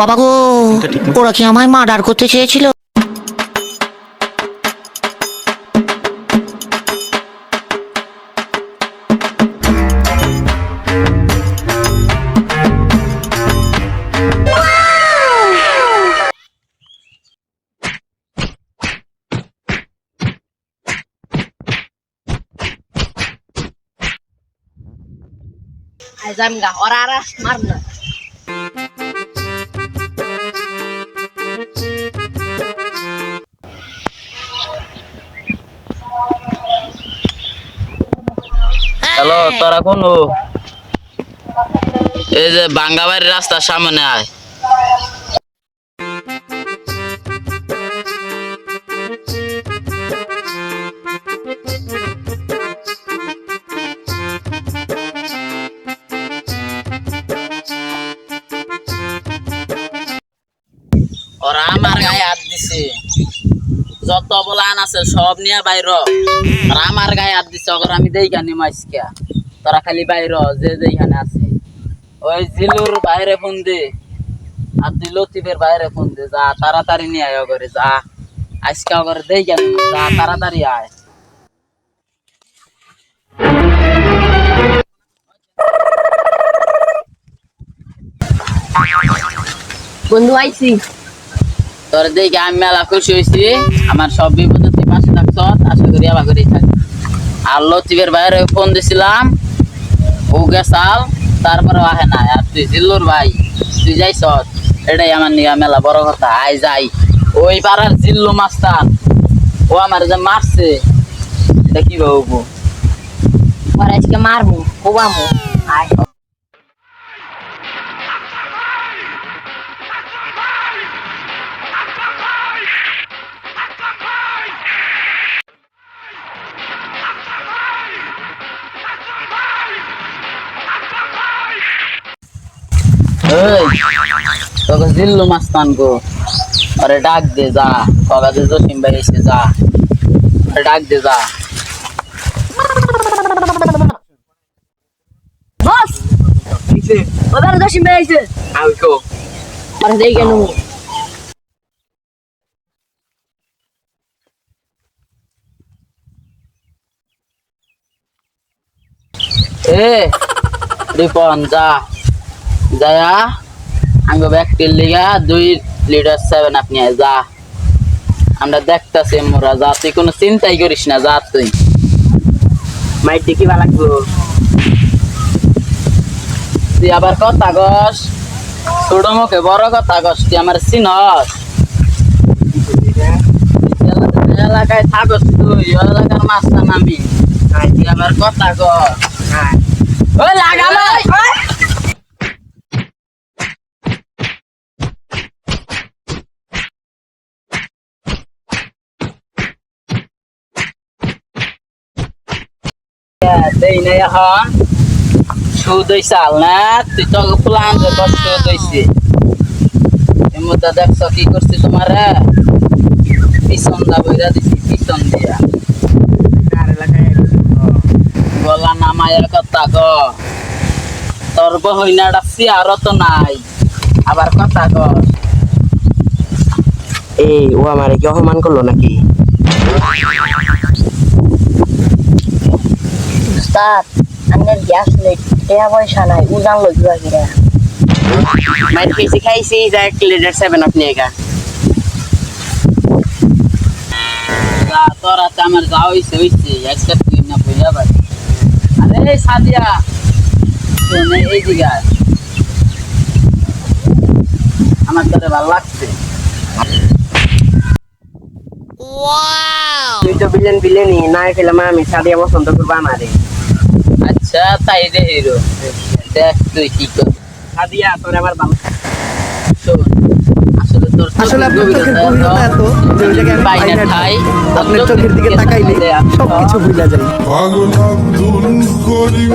বাবা গো, ওরা কি আমায় মার্ডার করতে চেয়েছিল? Azam gak ora-ora marno. Hello, তোরা কোন? এই যে বাঙ্গাবাড়ির রাস্তার সামনে আয়। ওরা আমার গায়ে হাত দিছে, যত বলান আছে সব নিয়ে বাইর। আর আমার গায়ে হাত দিছে, ওরা আমি দেই কেন মাইসকা। তোরা খালি বাইর যে যেখানে আছে। ওই জিলুর বাইরে ফোন দে, আর তুই লতিফের বাইরে ফোন দে। যা তাড়াতাড়ি নিয়ে আয় করে, যা আজকে করে দেই কেন, যা তাড়াতাড়ি আয়। বন্ধু আইছি। তোর দেখে আমি মেলা খুশি হয়েছি। আমার সব বিপদে তুই পাশে থাকছ, আশা করি আবার করেই থাক। আর লতিফের বাইরে ফোন দিছিলাম, ও গেছাল, তারপরে আহে না। আর তুই জিল্লুর ভাই, তুই যাইছ, এটাই আমার নিয়ে মেলা বড় কথা। আই যাই ওই পাড়ার জিল্লু মাস্টার, ও আমার যে মারছে, এটা কি বলবো? ওরা আজকে মারমু, কোবামু। আয় তোকে জিল্লু মাস্তান গো, আরে ডাক দে যা। কগাতে জসিম ভাই এসে যা, ডাক দে যা। বস, ওবার দশিম ভাই আইছে। আউকো আরে দেই কেন? এ রিপন যা, যায়া আঙ্গ ব্যক্তির লিগা 2 লিটার 7 আপনি যা। আমরা দেখতাছি মোরা, যা তুই কোনো চিন্তাই করিস না, যা তুই। মাইটি কি ভালো লাগবো? তুই আবার কথা কস, ছোট মুখে বড় কথা কস। তুই আমার চিনস? এলাকায় থাকস তুই, এলাকার মাস্টার নামি। তুই আবার কথা কস। ওই লাগালো দেই না এখন সুদ চাল না। তুই তো প্লান যে কষ্ট হয়েছে, এর মধ্যে দেখছ কি করছি তোমার পিছন দা বইরা দিছি, পিছন দিয়া গলা নামায়ের কথা গ। তোর বহিনা ডাকছি আরো তো নাই, আবার কথা গ। এই ও আমারে কি অপমান করলো নাকি? উস্তাদ, আন্নের গ্যাস নেই, টাকা পয়সা নাই, উজান লইবা কিরা। মাইর খেয়েছি খাইছি, যা 1 লিটার 7 আপনি একা। তোরা তো আমার যা হয়েছে হয়েছে, আজকে তুই না বুঝা পারি। আরে সাদিয়া শোনে, এই দিকে আয়। আমার তোরে ভালো লাগছে। তুই তো বিলেনই না খেলাম, আমি সাদিয়া পছন্দ করবো আমারে। আচ্ছা তাই রে হিরো, দেখ তুই কি কর। সাদিয়া তোর আমার ভালো। শোন, আসলে তোর আসলে আপনার চোখের গভীরতা এত যে ওই জায়গায় আমি পাই না ঠাঁই। আপনার চোখের দিকে তাকাইলে সবকিছু ভুলে যায়। পাগল আব্দুল করিম